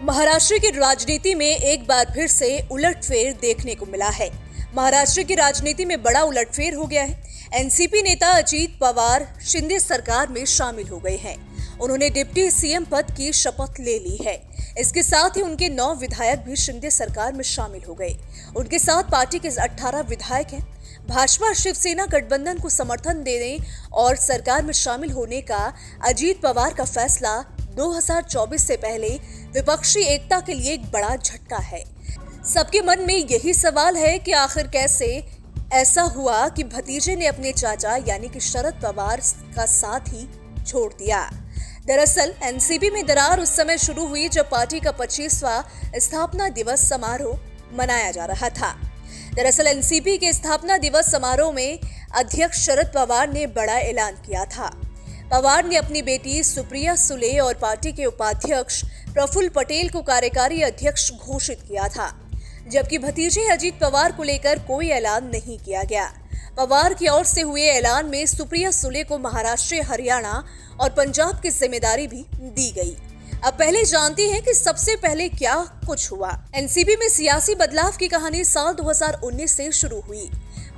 महाराष्ट्र की राजनीति में एक बार फिर से उलटफेर देखने को मिला है। महाराष्ट्र की राजनीति में बड़ा उलटफेर हो गया है। एनसीपी नेता अजीत पवार शिंदे सरकार में शामिल हो गए हैं। उन्होंने डिप्टी सीएम पद की शपथ ले ली है। इसके साथ ही उनके 9 विधायक भी शिंदे सरकार में शामिल हो गए। उनके साथ पार्टी के 18 विधायक हैं। भाजपा शिवसेना गठबंधन को समर्थन देने और सरकार में शामिल होने का अजीत पवार का फैसला 2024 से पहले विपक्षी एकता के लिए एक बड़ा झटका है। सबके मन में यही सवाल है कि आखिर कैसे ऐसा हुआ कि भतीजे ने अपने चाचा यानी कि शरद पवार का साथ ही छोड़ दिया। दरअसल एनसीपी में दरार उस समय शुरू हुई जब पार्टी का 25वां स्थापना दिवस समारोह मनाया जा रहा था। दरअसल एनसीपी के स्थापना दिवस समारोह में अध्यक्ष शरद पवार ने बड़ा ऐलान किया था। पवार ने अपनी बेटी सुप्रिया सुले और पार्टी के उपाध्यक्ष प्रफुल्ल पटेल को कार्यकारी अध्यक्ष घोषित किया था, जबकि भतीजे अजीत पवार को लेकर कोई ऐलान नहीं किया गया। पवार की ओर से हुए ऐलान में सुप्रिया सुले को महाराष्ट्र, हरियाणा और पंजाब की जिम्मेदारी भी दी गई। अब पहले जानते हैं कि सबसे पहले क्या कुछ हुआ। एनसीपी में सियासी बदलाव की कहानी साल 2019 से शुरू हुई।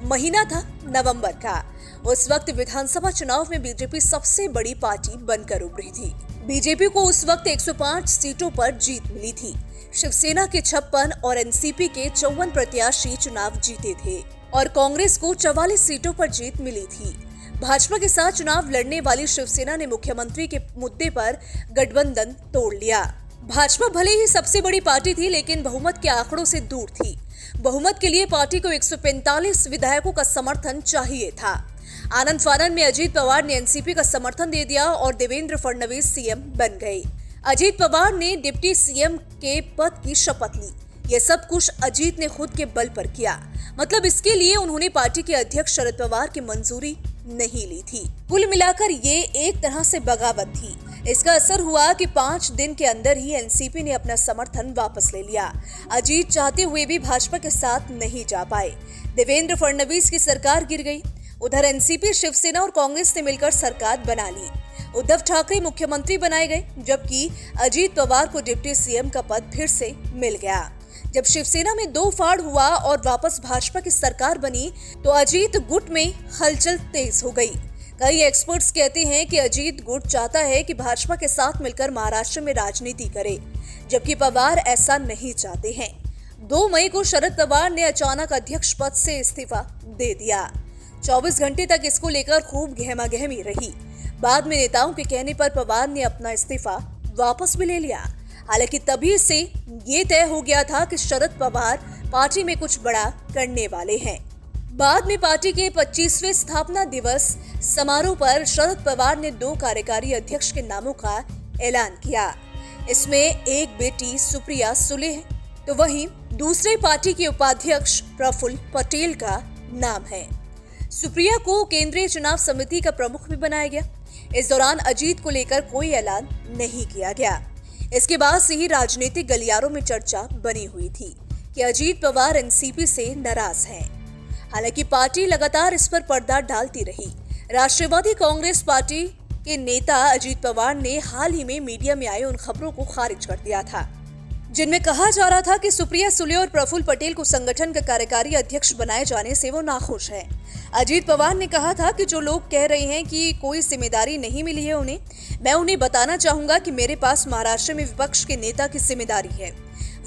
महीना था नवंबर का। उस वक्त विधानसभा चुनाव में बीजेपी सबसे बड़ी पार्टी बनकर उभरी थी। बीजेपी को उस वक्त 105 सीटों पर जीत मिली थी। शिवसेना के 56 और एनसीपी के 54 प्रत्याशी चुनाव जीते थे और कांग्रेस को 44 सीटों पर जीत मिली थी। भाजपा के साथ चुनाव लड़ने वाली शिवसेना ने मुख्यमंत्री के मुद्दे पर गठबंधन तोड़ लिया। भाजपा भले ही सबसे बड़ी पार्टी थी, लेकिन बहुमत के आंकड़ों से दूर थी। बहुमत के लिए पार्टी को 145 विधायकों का समर्थन चाहिए था। आनंद फानन में अजीत पवार ने एनसीपी का समर्थन दे दिया और देवेंद्र फडणवीस सीएम बन गए। अजीत पवार ने डिप्टी सीएम के पद की शपथ ली। यह सब कुछ अजीत ने खुद के बल पर किया। मतलब इसके लिए उन्होंने पार्टी के अध्यक्ष शरद पवार की मंजूरी नहीं ली थी। कुल मिलाकर ये एक तरह से बगावत थी। इसका असर हुआ कि 5 दिन के अंदर ही एनसीपी ने अपना समर्थन वापस ले लिया। अजीत चाहते हुए भी भाजपा के साथ नहीं जा पाए। देवेंद्र फडणवीस की सरकार गिर गई। उधर एनसीपी, शिवसेना और कांग्रेस ने मिलकर सरकार बना ली। उद्धव ठाकरे मुख्यमंत्री बनाए गए, जबकि अजीत पवार को डिप्टी सीएम का पद फिर से मिल गया। जब शिवसेना में 2 फाड़ हुआ और वापस भाजपा की सरकार बनी, तो अजीत गुट में हलचल तेज हो गई। कई एक्सपर्ट्स कहते हैं कि अजीत गुट चाहता है कि भाजपा के साथ मिलकर महाराष्ट्र में राजनीति करे, जबकि पवार ऐसा नहीं चाहते हैं। 2 मई को शरद पवार ने अचानक अध्यक्ष पद से इस्तीफा दे दिया। 24 घंटे तक इसको लेकर खूब गहमागहमी रही। बाद में नेताओं के कहने पर पवार ने अपना इस्तीफा वापस भी ले लिया। हालांकि तभी से ये तय हो गया था कि शरद पवार पार्टी में कुछ बड़ा करने वाले हैं। बाद में पार्टी के 25वें स्थापना दिवस समारोह पर शरद पवार ने 2 कार्यकारी अध्यक्ष के नामों का ऐलान किया। इसमें एक बेटी सुप्रिया सुले है, तो वहीं दूसरे पार्टी के उपाध्यक्ष प्रफुल्ल पटेल का नाम है। सुप्रिया को केंद्रीय चुनाव समिति का प्रमुख भी बनाया गया। इस दौरान अजीत को लेकर कोई ऐलान नहीं किया गया। इसके बाद से ही राजनीतिक गलियारों में चर्चा बनी हुई थी कि अजीत पवार एनसीपी से नाराज हैं। हालांकि पार्टी लगातार इस पर पर्दा डालती रही। राष्ट्रवादी कांग्रेस पार्टी के नेता अजीत पवार ने हाल ही में मीडिया में आए उन खबरों को खारिज कर दिया था, जिनमें कहा जा रहा था कि सुप्रिया सुले और प्रफुल्ल पटेल को संगठन का कार्यकारी अध्यक्ष बनाए जाने से वो नाखुश है। अजीत पवार ने कहा था कि जो लोग कह रहे हैं कि कोई जिम्मेदारी नहीं मिली है उन्हें, मैं उन्हें बताना चाहूंगा कि मेरे पास महाराष्ट्र में विपक्ष के नेता की जिम्मेदारी है।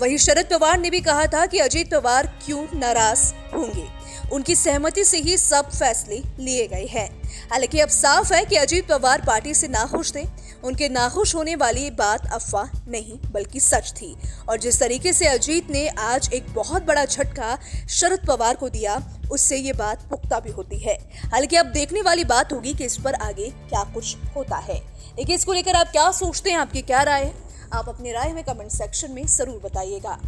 वहीं शरद पवार ने भी कहा था कि अजीत पवार क्यों नाराज होंगे, उनकी सहमति से ही सब फैसले लिए गए हैं। हालांकि अब साफ है कि अजीत पवार पार्टी से नाखुश थे। उनके नाखुश होने वाली बात अफवाह नहीं बल्कि सच थी। और जिस तरीके से अजीत ने आज एक बहुत बड़ा झटका शरद पवार को दिया, उससे ये बात पुख्ता भी होती है। हालांकि अब देखने वाली बात होगी कि इस पर आगे क्या कुछ होता है। लेकिन इसको लेकर आप क्या सोचते हैं, आपकी क्या राय है? आप अपनी राय हमें कमेंट सेक्शन में जरूर बताइएगा।